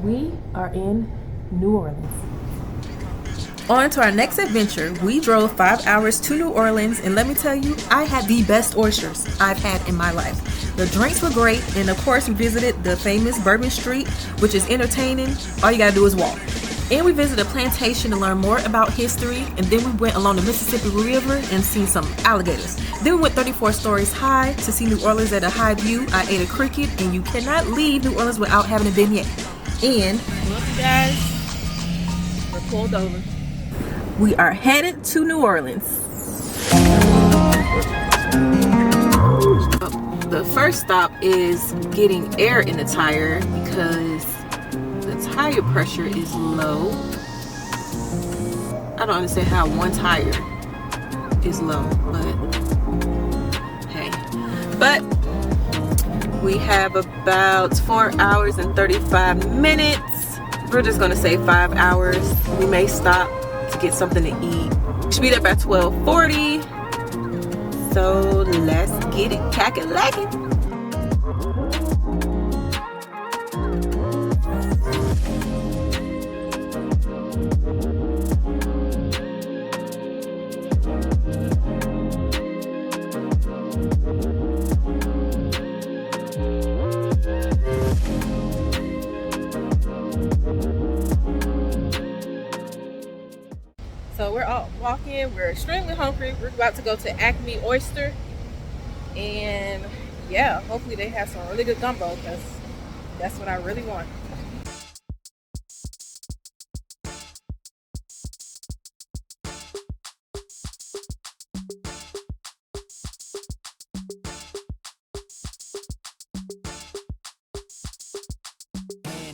We are in New Orleans. On to our next adventure. We drove 5 hours to New Orleans, and let me tell you, I had the best oysters I've had in my life. The drinks were great, and of course we visited the famous Bourbon Street, which is entertaining. All you gotta do is walk. And we visited a plantation to learn more about history, and then we went along the Mississippi River and seen some alligators. Then we went 34 stories high to see New Orleans at a high view. I ate a cricket, and you cannot leave New Orleans without having a beignet. And look, guys, we're pulled over. We are headed to New Orleans. The first stop is getting air in the tire because the tire pressure is low. I don't understand how one tire is low, but hey. But we have about 4 hours and 35 minutes. We're just gonna say 5 hours. We may stop to get something to eat. Should be up at 12:40. So let's get it cack-a-lackin'. So we're all walking, we're extremely hungry. We're about to go to Acme Oyster. And yeah, hopefully they have some really good gumbo because that's what I really want.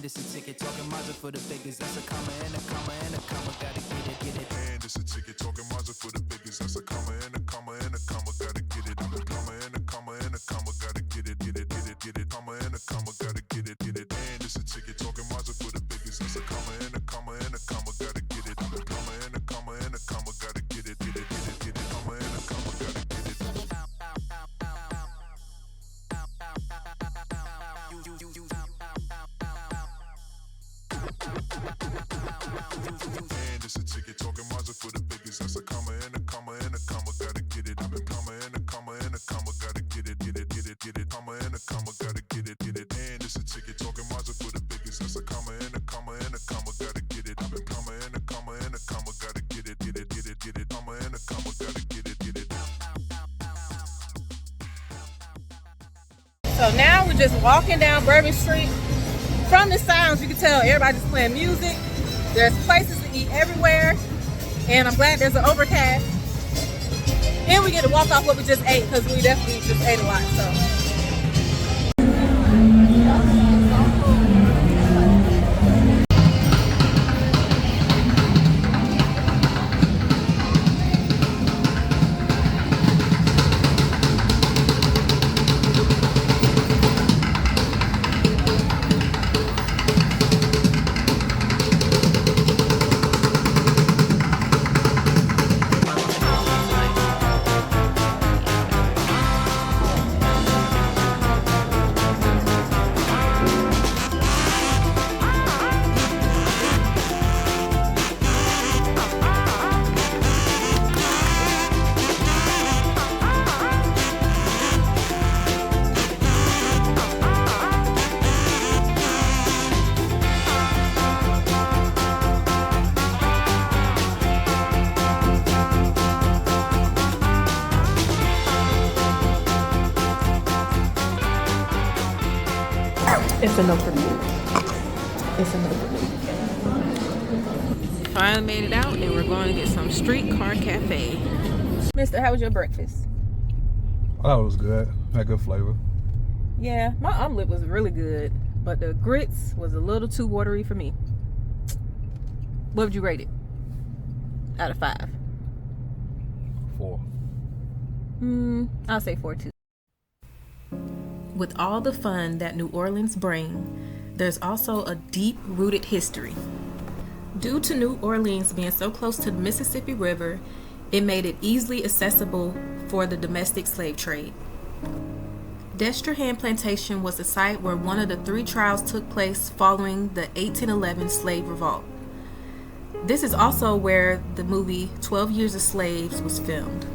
This a ticket talking Mazda for the biggest. That's a comma and a comma and a comma. Gotta get it, get it. And this a ticket talking Mazda for the biggest. That's a comma and a comma and a comma. Gotta get it. I'm a comma and a comma and a comma. Gotta get it, get it, get it, get it. Comma and a comma. Gotta get it, get it. And this a ticket talking Mazda for the biggest. That's a comma and a comma and a comma. Gotta get it. I'm a comma and a comma and a comma. Gotta get it, get it, get it, get it. Comma and a comma. Gotta get it. And this a ticket talking Mazda for the biggest. That's a comma and a comma and a comma. Gotta get it. I'm a comma and a comma and a comma. Gotta get it, get it, get it, get it. Comma and a comma. Gotta get it, get it. And this a ticket talking Mazda for the biggest. That's a comma and a comma and a comma. Gotta get it. I'm a comma and a comma and a comma. Gotta get it, get it, get it, get it. Comma and a comma. Gotta get it, get it. So now we're just walking down Bourbon Street. From the sounds, you can tell everybody's playing music. There's places to eat everywhere. And I'm glad there's an overcast. And we get to walk off what we just ate because we definitely just ate a lot. So. It's a no for me. It's a no for me. Finally made it out and we're going to get some streetcar cafe. Mister, how was your breakfast? Oh, it was good. Had good flavor. Yeah, my omelet was really good, but the grits was a little too watery for me. What would you rate it? Out of 5? 4. I'll say 4 too. With all the fun that New Orleans brings, there's also a deep-rooted history. Due to New Orleans being so close to the Mississippi River, it made it easily accessible for the domestic slave trade. Destrehan Plantation was the site where one of the 3 trials took place following the 1811 slave revolt. This is also where the movie 12 Years a Slave was filmed.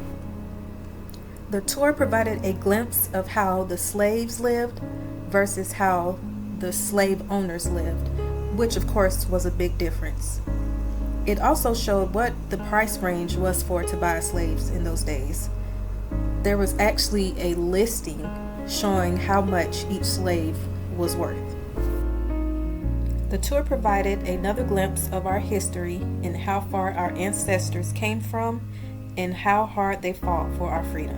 The tour provided a glimpse of how the slaves lived versus how the slave owners lived, which of course was a big difference. It also showed what the price range was for to buy slaves in those days. There was actually a listing showing how much each slave was worth. The tour provided another glimpse of our history and how far our ancestors came from and how hard they fought for our freedom.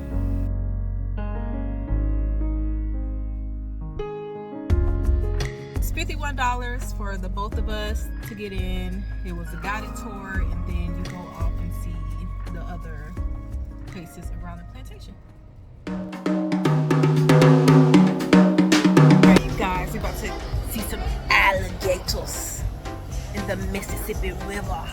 It's $51 for the both of us to get in. It was a guided tour, and then you go off and see the other places around the plantation. Alright, you guys, we're about to see some alligators in the Mississippi River.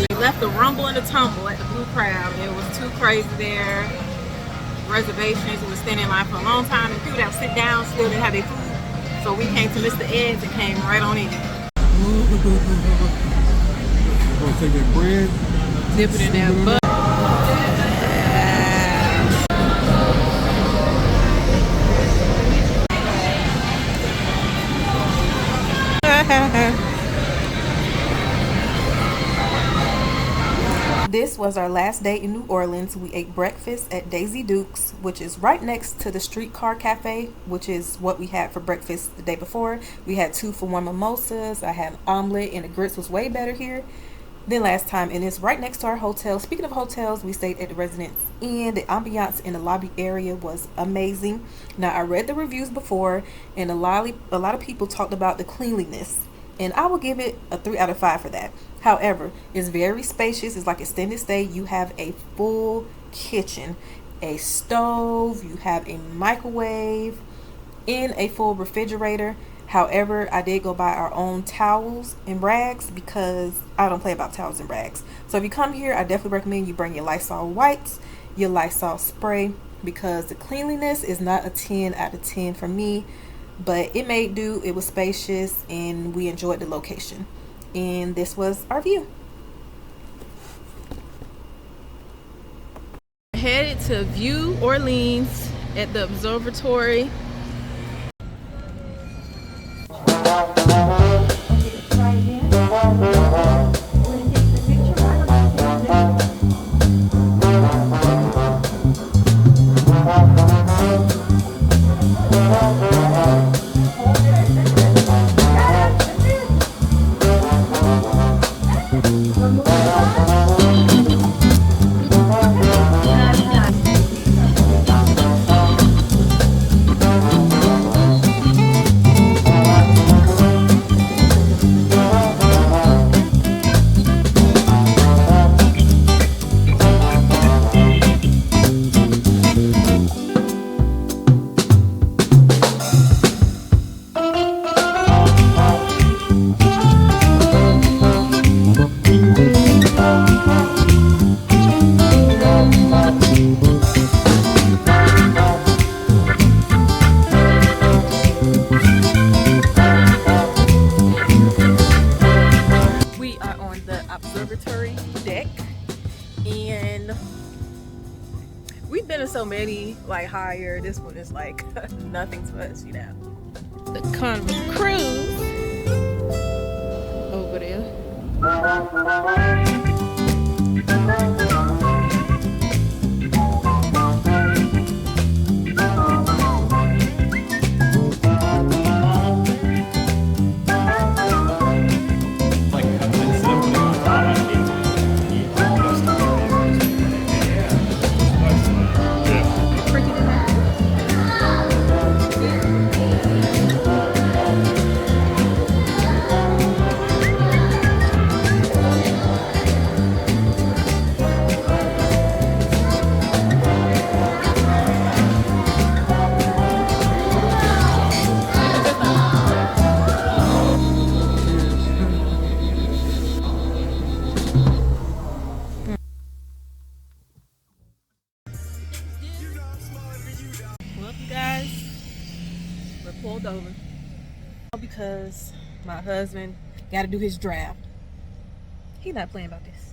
We left the rumble and the tumble at the Blue Crab. It was too crazy there. Reservations, we were standing in line for a long time, and people that would sit down still didn't have their food. So we came to Mr. Ed's and came right on in. Gonna take that bread, Dip it in that butter. This was our last day in New Orleans. We ate breakfast at Daisy Duke's, which is right next to the Streetcar Cafe, which is what we had for breakfast the day before. We had 2-for-1 mimosas. I had an omelet, and the grits was way better here than last time, and it's right next to our hotel. Speaking of hotels, we stayed at the Residence Inn. The ambiance in the lobby area was amazing. Now, I read the reviews before, and a lot of people talked about the cleanliness, and I will give it a 3 out of 5 for that. However, it's very spacious. It's like extended stay. You have a full kitchen, a stove, you have a microwave, and a full refrigerator. However, I did go buy our own towels and rags because I don't play about towels and rags. So if you come here, I definitely recommend you bring your Lysol wipes, your Lysol spray, because the cleanliness is not a 10 out of 10 for me, but it made do. It was spacious, and we enjoyed the location. And this was our view. Headed to View Orleans at the observatory. so many like higher. This one is like nothing to us, you know. The Carnival Cruise over there. Well, you guys, we're pulled over because my husband got to do his draft. He's not playing about this.